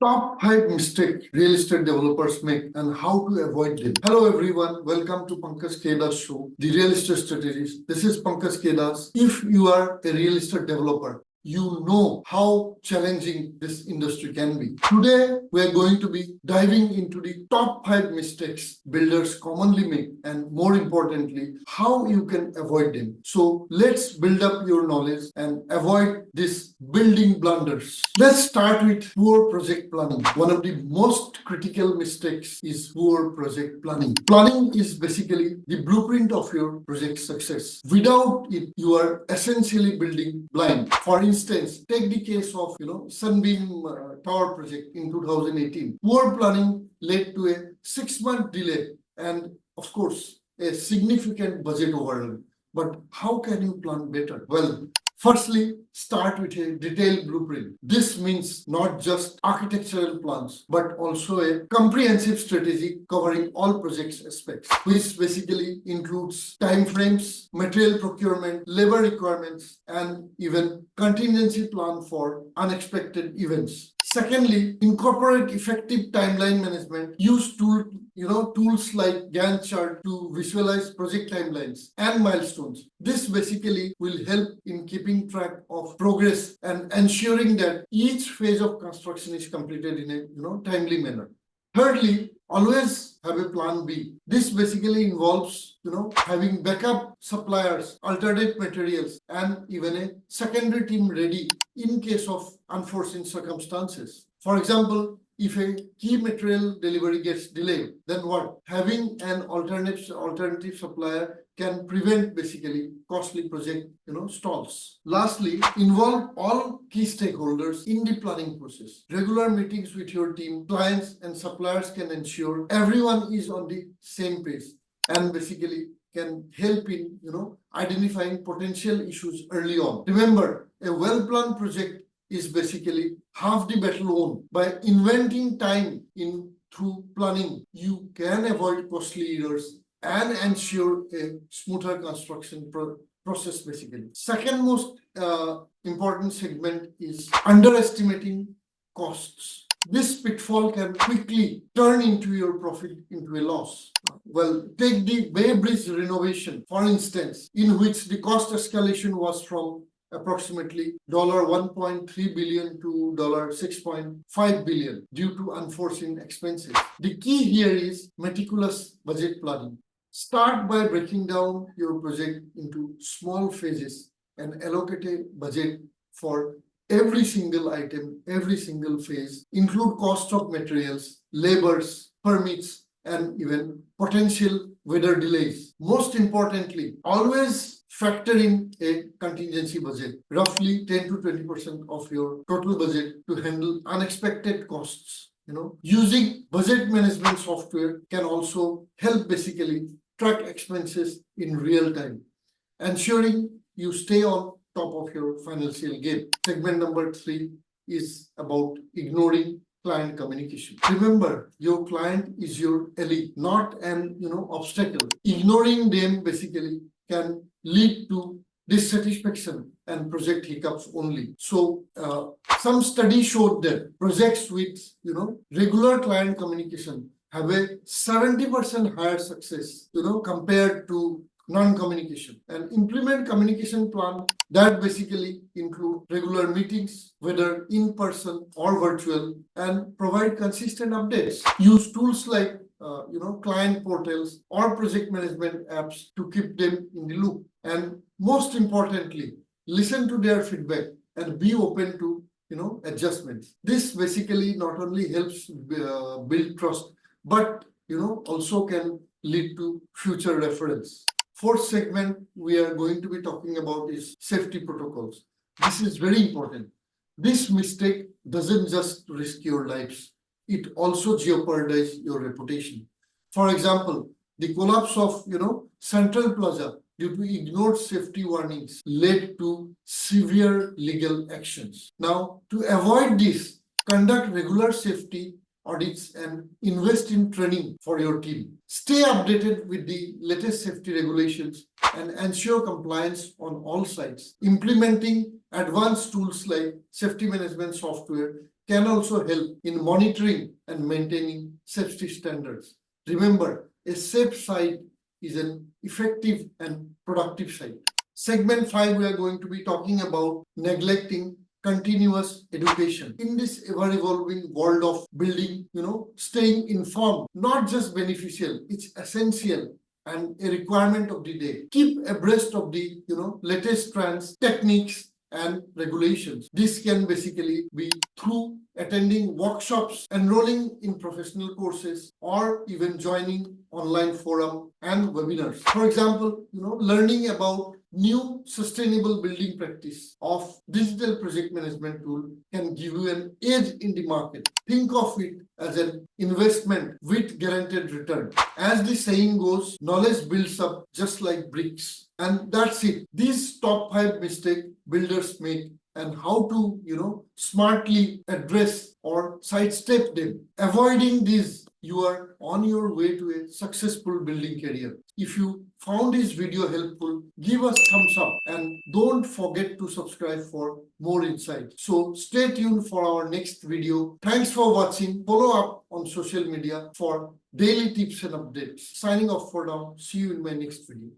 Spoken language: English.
Top 5 mistakes real estate developers make and how to avoid them. Hello everyone, welcome to Pankaj K's show, The Real Estate Strategies. This is Pankaj K. If you are a real estate developer, you know how challenging this industry can be. Today, we are going to be diving into the top 5 mistakes builders commonly make and more importantly, how you can avoid them. So let's build up your knowledge and avoid these building blunders. Let's start with poor project planning. One of the most critical mistakes is poor project planning. Planning is basically the blueprint of your project success. Without it, you are essentially building blind. For instance, take the case of Sunbeam Tower project in 2018. Poor planning led to a 6-month delay and, of course, a significant budget overrun. But how can you plan better? Well, firstly, start with a detailed blueprint. This means not just architectural plans, but also a comprehensive strategy covering all project aspects, which basically includes timeframes, material procurement, labor requirements, and even contingency plan for unexpected events. Secondly, incorporate effective timeline management. Use tools like Gantt chart to visualize project timelines and milestones. This basically will help in keeping track of progress and ensuring that each phase of construction is completed in a timely manner. Thirdly, always have a plan B. This basically involves having backup suppliers, alternate materials, and even a secondary team ready in case of unforeseen circumstances. For example, if a key material delivery gets delayed, then what? Having an alternative supplier can prevent basically costly project stalls. Lastly, involve all key stakeholders in the planning process. Regular meetings with your team, clients, and suppliers can ensure everyone is on the same page and basically can help in identifying potential issues early on. Remember, a well-planned project is basically half the battle won. By inventing time through planning, you can avoid costly errors and ensure a smoother construction process basically. Second most important segment is underestimating costs. This pitfall can quickly turn into your profit into a loss. Well, take the Bay Bridge renovation, for instance, in which the cost escalation was from approximately $1.3 billion to $6.5 billion due to unforeseen expenses. The key here is meticulous budget planning. Start by breaking down your project into small phases and allocate a budget for every single item, every single phase. Include cost of materials, labors, permits, and even potential weather delays. Most importantly, always factor in a contingency budget, roughly 10 to 20% of your total budget to handle unexpected costs. Using budget management software can also help basically track expenses in real time, ensuring you stay on top of your financial game. Segment number 3 is about ignoring client communication. Remember, your client is your ally, not an obstacle. Ignoring them basically can lead to dissatisfaction and project hiccups only. So some studies showed that projects with regular client communication have a 70% higher success compared to non-communication. And implement communication plan that basically include regular meetings, whether in person or virtual, and provide consistent updates. Use tools like client portals or project management apps to keep them in the loop. And most importantly, listen to their feedback and be open to adjustments. This basically not only helps build trust, but also can lead to future reference. Fourth segment we are going to be talking about is safety protocols. This is very important. This mistake doesn't just risk your lives, it also jeopardizes your reputation. For example, the collapse of Central Plaza due to ignored safety warnings led to severe legal actions. Now, to avoid this, conduct regular safety audits and invest in training for your team. Stay updated with the latest safety regulations and ensure compliance on all sites. Implementing advanced tools like safety management software can also help in monitoring and maintaining safety standards. Remember, a safe site is an effective and productive site. Segment 5, we are going to be talking about neglecting continuous education. In this ever-evolving world of building, staying informed, not just beneficial, it's essential and a requirement of the day. Keep abreast of the, latest trends, techniques, and regulations. This can basically be through attending workshops, enrolling in professional courses, or even joining online forum and webinars. For example, learning about new sustainable building practice of digital project management tool can give you an edge in the market. Think of it as an investment with guaranteed return. As the saying goes, knowledge builds up just like bricks. And that's it. These top 5 mistakes builders make and how to, smartly address or sidestep them. Avoiding these, you are on your way to a successful building career. If you found this video helpful, give us thumbs up and don't forget to subscribe for more insights. So stay tuned for our next video. Thanks for watching. Follow up on social media for daily tips and updates. Signing off for now. See you in my next video.